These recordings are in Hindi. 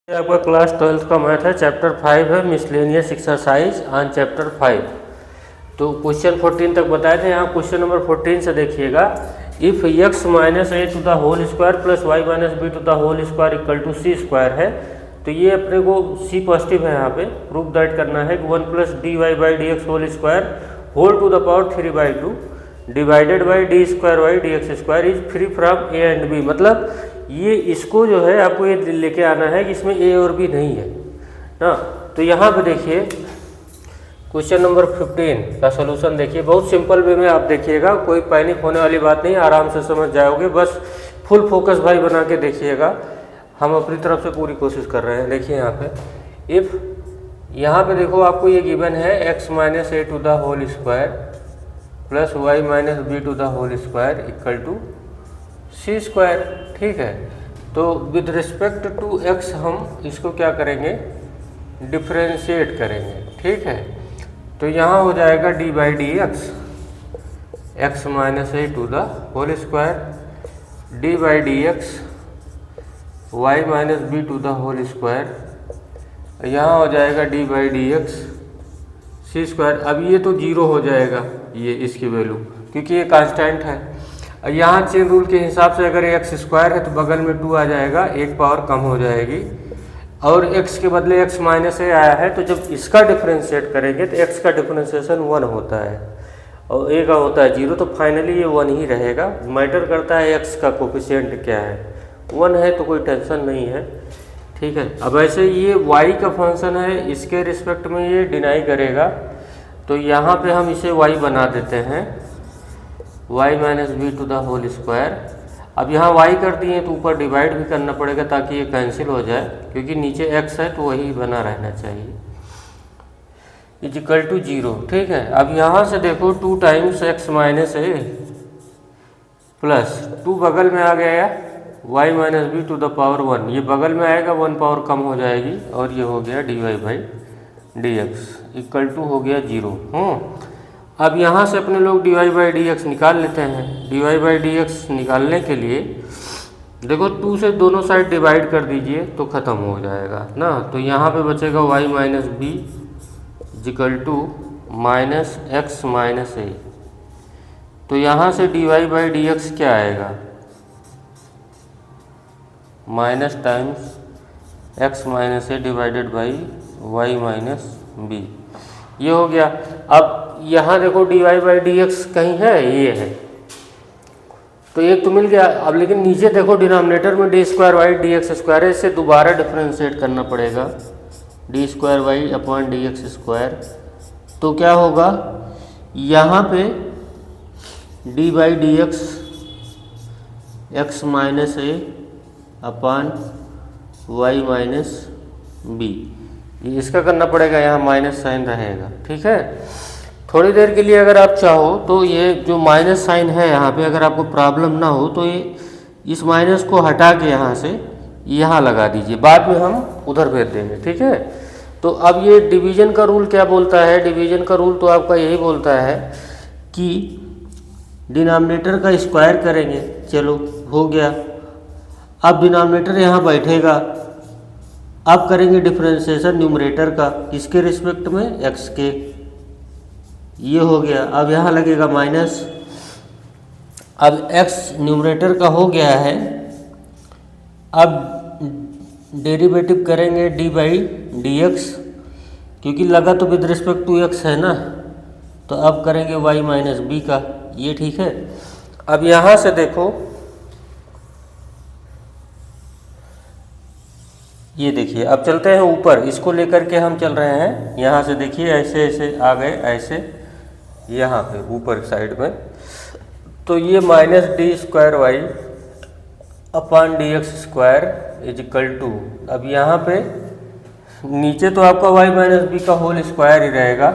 आपका क्लास 12th का मैथ है, चैप्टर 5 है, मिसलेनियस एक्सरसाइज ऑन चैप्टर 5। तो क्वेश्चन 14 तक बताए थे। यहाँ क्वेश्चन नंबर 14 से देखिएगा, if x minus a to the whole square plus y minus b to the whole square equal to c square है। तो ये अपने को सी पॉजिटिव है, यहाँ पे प्रूफ दैट करना है कि 1 plus d y by d x whole square whole to the power 3/2 divided by d square y d x square is free from a and b. मतलब ये इसको जो है आपको ये लेके आना है कि इसमें ए और बी नहीं है ना। तो यहाँ पे देखिए क्वेश्चन नंबर 15 का सलूशन देखिए, बहुत सिंपल वे में आप देखिएगा, कोई पैनिक होने वाली बात नहीं, आराम से समझ जाओगे। बस फुल फोकस भाई बना के देखिएगा, हम अपनी तरफ से पूरी कोशिश कर रहे हैं। देखिए यहाँ पे इफ़ यहाँ पे देखो आपको ये गिवन है x minus a to the whole square plus y minus b to the whole square equal to c square, ठीक है। तो विद रिस्पेक्ट टू x हम इसको क्या करेंगे, डिफ्रेंशिएट करेंगे, ठीक है। तो यहाँ हो जाएगा d by d x minus a to the whole square d by d x y minus b to the whole square, यहाँ हो जाएगा d by d x c square. अब ये तो जीरो हो जाएगा, ये इसकी वैल्यू, क्योंकि ये कांस्टेंट है। यहाँ चेन रूल के हिसाब से अगर एक्स स्क्वायर है तो बगल में 2 आ जाएगा, एक पावर कम हो जाएगी, और x के बदले x माइनस ए आया है। तो जब इसका डिफ्रेंशिएट करेंगे तो x का डिफ्रेंशिएशन 1 होता है और a का होता है 0, तो फाइनली ये 1 ही रहेगा। मैटर करता है x का कोफिशिएंट क्या है, 1 है तो कोई टेंशन नहीं है, ठीक है। अब ऐसे ये y का फंक्शन है, इसके रिस्पेक्ट में ये डिनाई करेगा, तो यहाँ पे हम इसे y बना देते हैं y minus b to the whole square. अब यहाँ y कर दिए तो ऊपर डिवाइड भी करना पड़ेगा ताकि ये कैंसिल हो जाए, क्योंकि नीचे x है तो वही बना रहना चाहिए, इज इक्वल टू 0, ठीक है। अब यहाँ से देखो 2 times x minus a plus 2 बगल में आ गया y minus b to the power 1, ये बगल में आएगा, 1 पावर कम हो जाएगी, और ये हो गया d y by d x equal to हो गया 0। अब यहाँ से अपने लोग d y by d x निकाल लेते हैं। D y by d x निकालने के लिए देखो 2 से दोनों साइड डिवाइड कर दीजिए तो ख़त्म हो जाएगा ना। तो यहाँ पे बचेगा y minus b equal to minus x minus a. तो यहाँ से d y by d x क्या आएगा, minus times x minus a divided by y minus b, ये हो गया। अब यहाँ देखो d y by d x कहीं है, ये है, तो एक तो मिल गया। अब लेकिन नीचे देखो डिनोमिनेटर में d square y d x square है, इससे दोबारा डिफ्रेंशिएट करना पड़ेगा, d square y upon d x square. तो क्या होगा, यहाँ पे d by d x minus a upon y minus b, ये इसका करना पड़ेगा, यहाँ माइनस साइन रहेगा, ठीक है। थोड़ी देर के लिए अगर आप चाहो तो ये जो माइनस साइन है यहाँ पे, अगर आपको प्रॉब्लम ना हो तो ये इस माइनस को हटा के यहाँ से यहाँ लगा दीजिए, बाद में हम उधर भेज देंगे, ठीक है। तो अब ये डिवीजन का रूल क्या बोलता है, डिवीजन का रूल तो आपका यही बोलता है कि डिनोमिनेटर का स्क्वायर करेंगे, चलो हो गया। अब डिनोमिनेटर यहाँ बैठेगा, अब करेंगे डिफ्रेंशिएशन न्यूमरेटर का, किसके रिस्पेक्ट में, एक्स के, ये हो गया। अब यहाँ लगेगा माइनस, अब x न्यूमरेटर का हो गया है, अब डेरिवेटिव करेंगे d बाई डी एक्स, क्योंकि लगा तो विद रिस्पेक्ट टू x है ना, तो अब करेंगे y माइनस बी का, ये ठीक है। अब यहाँ से देखो, ये देखिए, अब चलते हैं ऊपर, इसको लेकर के हम चल रहे हैं। यहाँ से देखिए ऐसे ऐसे आ गए, ऐसे यहाँ पे ऊपर साइड में, तो ये minus d square y upon d x square is equal to, अब यहाँ पे नीचे तो आपका y माइनस बी का होल स्क्वायर ही रहेगा,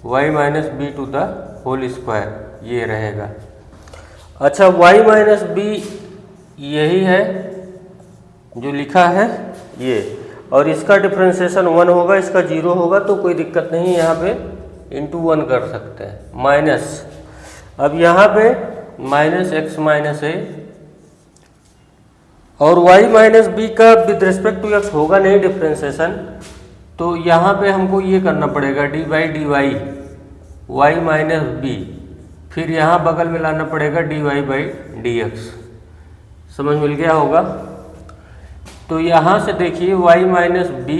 y minus b to the whole square, ये रहेगा। अच्छा, y माइनस बी यही है जो लिखा है ये, और इसका डिफ्रेंशिएशन 1 होगा, इसका 0 होगा, तो कोई दिक्कत नहीं, यहाँ पे इंटू 1 कर सकते हैं, माइनस। अब यहाँ पे माइनस एक्स माइनस ए और y माइनस बी का विद रिस्पेक्ट टू x होगा नहीं डिफ्रेंसिएशन, तो यहाँ पे हमको ये करना पड़ेगा d by d y y minus b, फिर यहाँ बगल में लाना पड़ेगा d y by d x. समझ मिल गया होगा। तो यहाँ से देखिए y minus b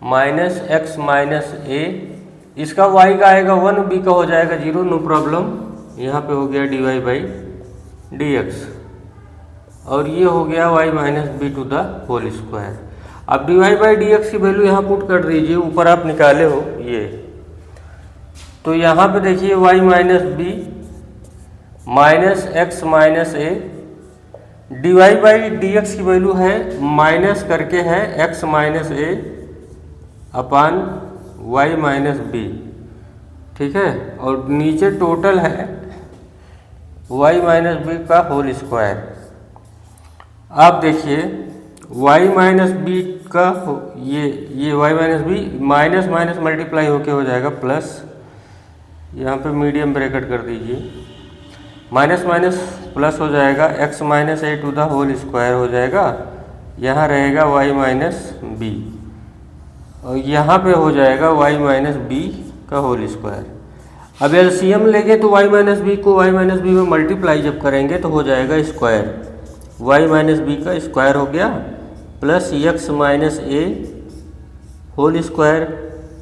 minus x minus a, इसका y का आएगा 1, b का हो जाएगा 0, नो प्रॉब्लम। यहाँ पे हो गया d y by d x, और ये हो गया y minus b to the whole square. अब d y by d x की वैल्यू यहाँ पुट कर दीजिए, ऊपर आप निकाले हो ये, तो यहाँ पे देखिए y minus b minus x minus a, d y by d x की वैल्यू है माइनस करके है x minus a upon y minus b, ठीक है, और नीचे टोटल है y माइनस बी का होल स्क्वायर। आप देखिए y माइनस बी का ये y minus b minus minus multiply होके हो जाएगा प्लस, यहाँ पे मीडियम ब्रैकेट कर दीजिए, माइनस माइनस प्लस हो जाएगा, x minus a to the whole square हो जाएगा, यहाँ रहेगा y माइनस बी, और यहाँ पे हो जाएगा y माइनस बी का होल स्क्वायर। अब एलसीएम लेंगे तो y माइनस बी को y माइनस बी में मल्टीप्लाई जब करेंगे तो हो जाएगा स्क्वायर, y माइनस बी का स्क्वायर हो गया plus x minus a whole square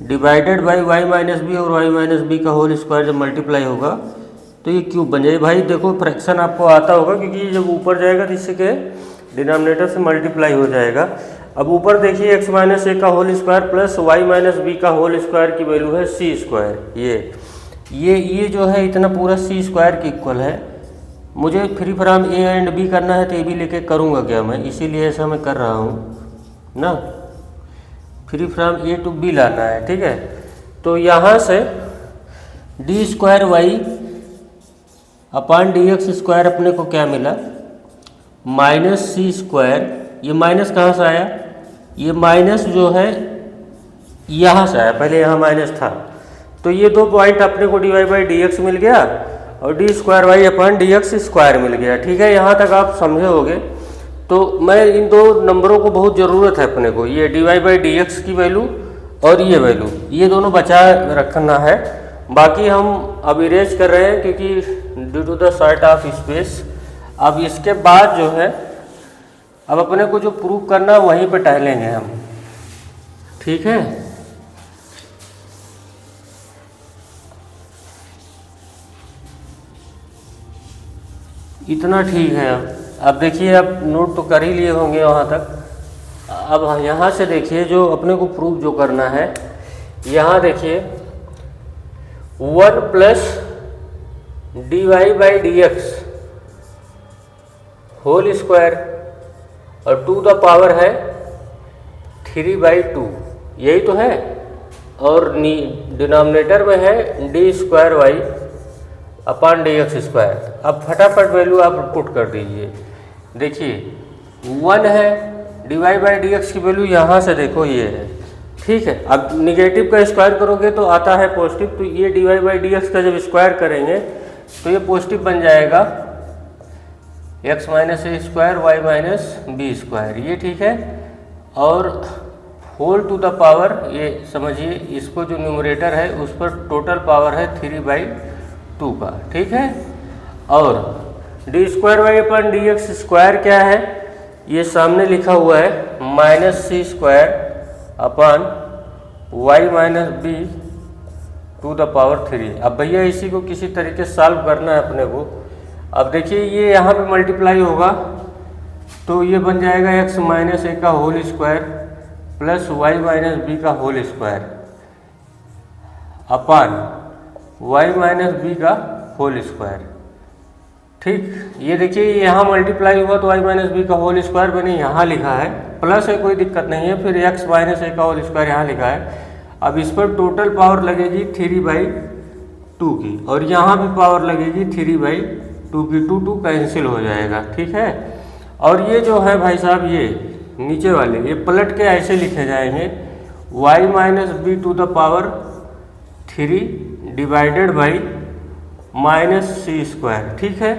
divided by y minus b, और y माइनस बी का होल स्क्वायर जब मल्टीप्लाई होगा तो ये क्यूब बन जाए। भाई देखो फ्रैक्शन आपको आता होगा, क्योंकि जब ऊपर जाएगा तो इससे के डिनोमिनेटर से मल्टीप्लाई हो जाएगा। अब ऊपर देखिए x माइनस ए का whole square plus y minus b का होल स्क्वायर की वैल्यू है c स्क्वायर। ये जो है इतना पूरा c स्क्वायर के इक्वल है। मुझे free from a and b करना है तो ए बी लेके करूँगा क्या मैं, इसीलिए ऐसा मैं कर रहा हूँ ना, free from a to b लाना है, ठीक है। तो यहाँ से d square y upon d x square अपने को क्या मिला, माइनस सी स्क्वायर। ये माइनस कहाँ से आया, ये माइनस जो है यहाँ से आया, पहले यहाँ माइनस था, तो ये 2 पॉइंट अपने को d y by d x मिल गया और d square y upon d x square मिल गया, ठीक है। यहाँ तक आप समझे होगे। तो मैं इन 2 नंबरों को बहुत ज़रूरत है अपने को, ये d y by d x की वैल्यू और ये वैल्यू, ये दोनों बचा रखना है। बाकी हम अब इरेज कर रहे हैं क्योंकि due to the short of space. अब इसके बाद जो है अब अपने को जो प्रूव करना वहीं पे टहलेंगे हम, ठीक है। इतना ठीक है। अब देखिए, अब नोट तो कर ही लिए होंगे वहाँ तक। अब यहाँ से देखिए जो अपने को प्रूव जो करना है, यहाँ देखिए 1 plus d y by d x whole square और 2 द पावर है 3/2, यही तो है, और डिनोमिनेटर में है D square y upon d x square. अब फटाफट वैल्यू आप पुट कर दीजिए। देखिए 1 है, d y by d x की वैल्यू यहाँ से देखो ये है, ठीक है। अब निगेटिव का स्क्वायर करोगे तो आता है पॉजिटिव, तो ये d y by d x का जब स्क्वायर करेंगे तो ये पॉजिटिव बन जाएगा, x minus a square y minus b square, ये ठीक है। और होल टू द पावर, ये समझिए इसको जो न्यूमरेटर है उस पर टोटल पावर है 3/2 का, ठीक है। और d square y upon d x square क्या है, ये सामने लिखा हुआ है minus c square upon y minus b to the power 3। अब भैया इसी को किसी तरीके से सॉल्व करना है अपने को। अब देखिए ये यहाँ पे मल्टीप्लाई होगा तो ये बन जाएगा एक्स माइनस ए का whole square plus y minus b का whole square upon y minus b का होल स्क्वायर, ठीक। ये देखिए यहाँ मल्टीप्लाई हुआ तो वाई माइनस बी का होल स्क्वायर मैंने यहाँ लिखा है, प्लस है कोई दिक्कत नहीं है, फिर एक्स माइनस ए का होल स्क्वायर यहाँ लिखा है। अब इस पर टोटल पावर लगेगी 3/2 की, और यहाँ भी पावर लगेगी 3/2 की, 2 कैंसिल हो जाएगा, ठीक है। और ये जो है भाई साहब ये नीचे वाले ये पलट के ऐसे लिखे जाएंगे y minus b to the power 3 divided by minus c square, ठीक है।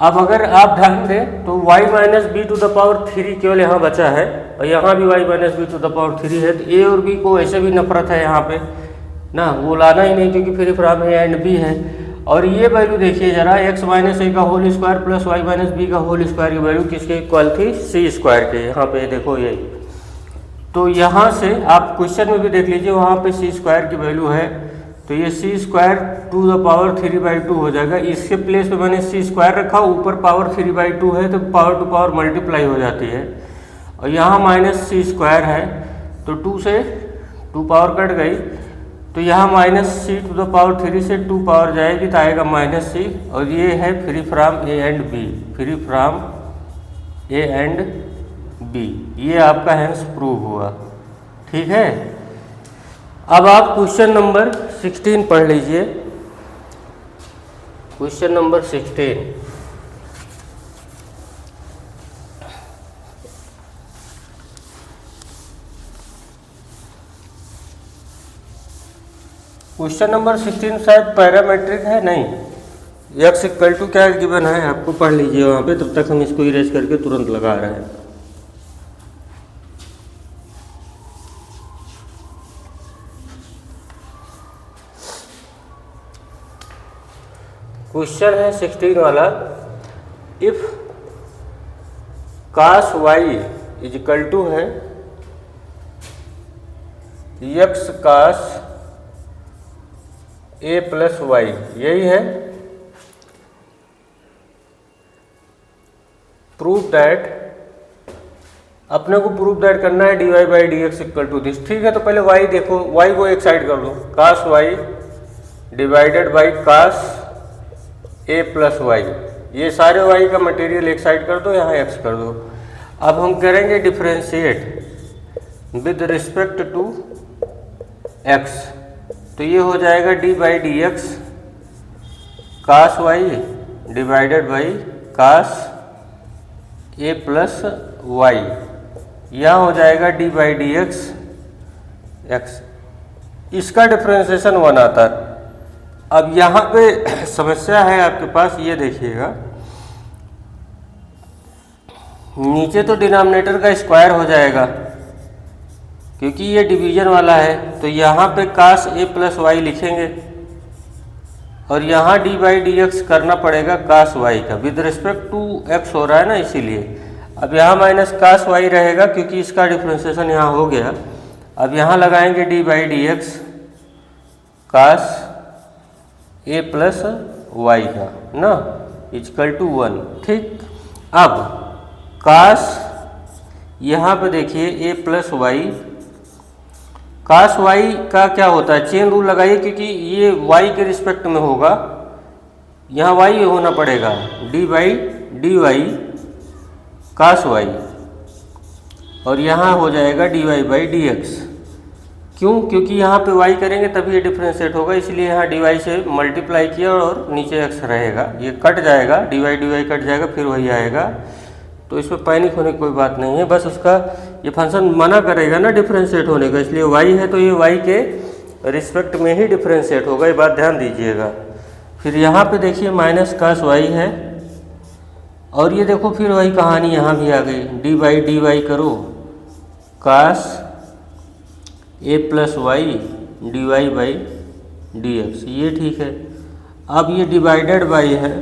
अब अगर आप ध्यान दें तो y minus b to the power 3 केवल यहाँ बचा है और यहाँ भी y minus b to the power 3 है। तो a और b को ऐसे भी नफरत है यहाँ पे ना, वो लाना ही नहीं क्योंकि free from a and b है। और ये वैल्यू देखिए जरा, x माइनस ए का whole square plus y minus b का होल स्क्वायर की वैल्यू किसके इक्वल थी, सी स्क्वायर के। यहाँ पे देखो यही, तो यहाँ से आप क्वेश्चन में भी देख लीजिए, वहाँ पे सी स्क्वायर की वैल्यू है तो ये सी स्क्वायर टू द पावर 3/2 हो जाएगा। इसके प्लेस पे मैंने सी स्क्वायर रखा, ऊपर पावर 3/2 है तो पावर टू पावर मल्टीप्लाई हो जाती है। और यहाँ माइनस सी स्क्वायर है तो 2 से 2 पावर कट गई, तो यहाँ minus c to the power 3 से 2 पावर जाएगी तो आएगा माइनस सी। और ये है free from a and b, free from a and b, ये आपका हैंस प्रूव हुआ। ठीक है, अब आप क्वेश्चन नंबर 16 पढ़ लीजिए। क्वेश्चन नंबर 16, क्वेश्चन नंबर 16 शायद पैरामेट्रिक है, नहीं, x इक्वल टू क्या गिवन है आपको पढ़ लीजिए वहाँ पे, तब तक हम इसको इरेज करके तुरंत लगा रहे हैं। क्वेश्चन है 16 वाला, if cos y is equal to है x cos a plus y, यही है। प्रूव दैट, अपने को प्रूव दैट करना है dy by d x equal to this. ठीक है, तो पहले y देखो, y को एक साइड कर लो, cos y divided by cos a plus y, ये सारे y का मटेरियल एक साइड कर दो, यहाँ x कर दो। अब हम करेंगे differentiate with respect to x, तो ये हो जाएगा d by d x cos y divided by cos a plus y, यहाँ हो जाएगा d by d x x, इसका डिफ्रेंशिएशन 1 आता है। अब यहाँ पे समस्या है आपके पास, ये देखिएगा, नीचे तो डिनोमिनेटर का स्क्वायर हो जाएगा क्योंकि ये डिवीजन वाला है, तो यहाँ पे कास ए प्लस वाई लिखेंगे और यहाँ डी बाई डी एक्स करना पड़ेगा कास वाई का, विद रिस्पेक्ट टू एक्स हो रहा है ना इसीलिए। अब यहाँ माइनस कास वाई रहेगा क्योंकि इसका डिफ्रेंशिएशन यहाँ हो गया। अब यहाँ लगाएंगे d by d x cos a plus y का ना, इक्वल टू 1। ठीक, अब कास यहाँ पे देखिए ए प्लस वाई, कास वाई का क्या होता है, चेन रूल लगाइए क्योंकि ये वाई के रिस्पेक्ट में होगा, यहाँ वाई होना पड़ेगा, d by d y cos y, और यहाँ हो जाएगा d y by d x. क्यों, क्योंकि यहाँ पे y करेंगे तभी ये डिफ्रेंशिएट होगा, इसलिए यहाँ dy से मल्टीप्लाई किया और नीचे x रहेगा, ये कट जाएगा, dy कट जाएगा, फिर वही आएगा। तो इसमें पैनिक होने की कोई बात नहीं है, बस उसका ये फंक्शन मना करेगा ना डिफ्रेंशिएट होने का, इसलिए y है तो ये y के रिस्पेक्ट में ही डिफ्रेंशिएट होगा, ये बात ध्यान दीजिएगा। फिर यहाँ पे देखिए माइनस कास वाई है, और ये देखो फिर वही कहानी यहाँ भी आ गई, डी बाई डी वाई करो cos a plus y d y by d x, ये ठीक है। अब ये डिवाइडेड बाई है,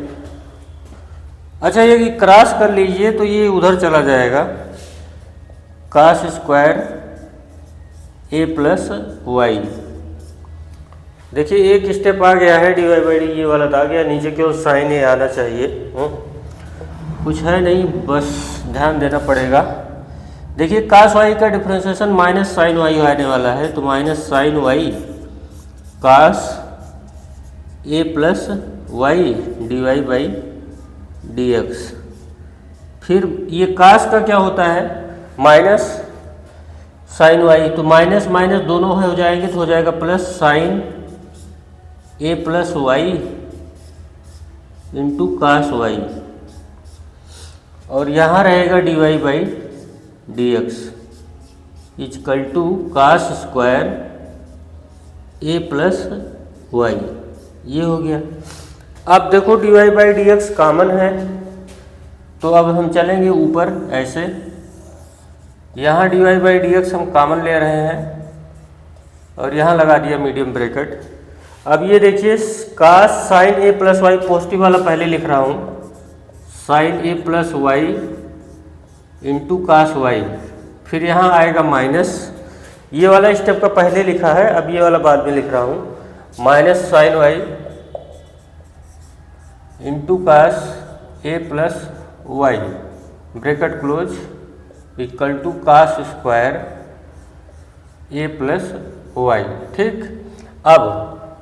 अच्छा ये क्रॉस कर लीजिए तो ये उधर चला जाएगा, कास स्क्वायर ए प्लस वाई। देखिए एक स्टेप आ गया है, डी वाई बाई डी ये वाला तो आ गया, नीचे केवल साइन ए आना चाहिए, कुछ है नहीं, बस ध्यान देना पड़ेगा। देखिए कास वाई का डिफ्रेंशिएशन माइनस साइन वाई आने वाला है, तो minus sine y cos a plus y d y by d x. फिर ये कास का क्या होता है, माइनस साइन वाई, तो माइनस माइनस दोनों हो जाएंगे तो हो जाएगा plus sine a plus y into cos y, और यहाँ रहेगा d y by d x equal to cos square a plus y, ये हो गया। अब देखो d y by d x common है तो अब हम चलेंगे ऊपर ऐसे, यहाँ dy बाई dx हम कॉमन ले रहे हैं और यहाँ लगा दिया मीडियम ब्रैकेट। अब ये देखिए cos sine a plus y, positive वाला पहले लिख रहा हूँ, sine a plus y into cos y, फिर यहाँ आएगा माइनस, ये वाला स्टेप का पहले लिखा है, अब ये वाला बाद में लिख रहा हूँ, minus sine y into cos a plus y bracket close equal to cos square a plus y. ठीक, अब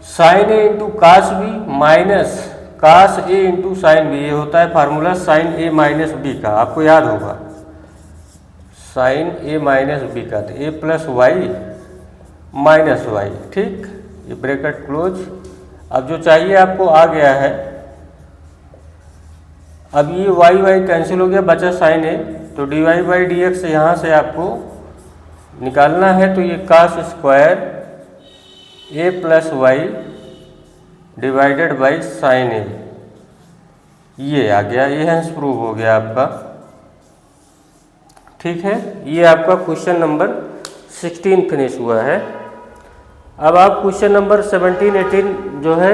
sine a into cos b minus cos a into sine b, ये होता है formula sine a minus b का, आपको याद होगा, साइन ए माइनस बी का, तो ए प्लस वाई माइनस वाई। ठीक, ये ब्रैकेट क्लोज। अब जो चाहिए आपको आ गया है, अब ये वाई वाई कैंसिल हो गया, बचा साइन ए, तो d y by d x यहाँ से आपको निकालना है, तो ये cos square a plus y divided by sine a, ये आ गया, ये हैंस प्रूव हो गया आपका। ठीक है, ये आपका क्वेश्चन नंबर 16 फिनिश हुआ है। अब आप क्वेश्चन नंबर 17, 18 जो है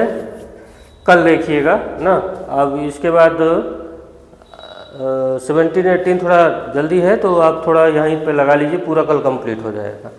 कल देखिएगा ना। अब इसके बाद 17, 18 थोड़ा जल्दी है, तो आप थोड़ा यहीं पे लगा लीजिए, पूरा कल कंप्लीट हो जाएगा।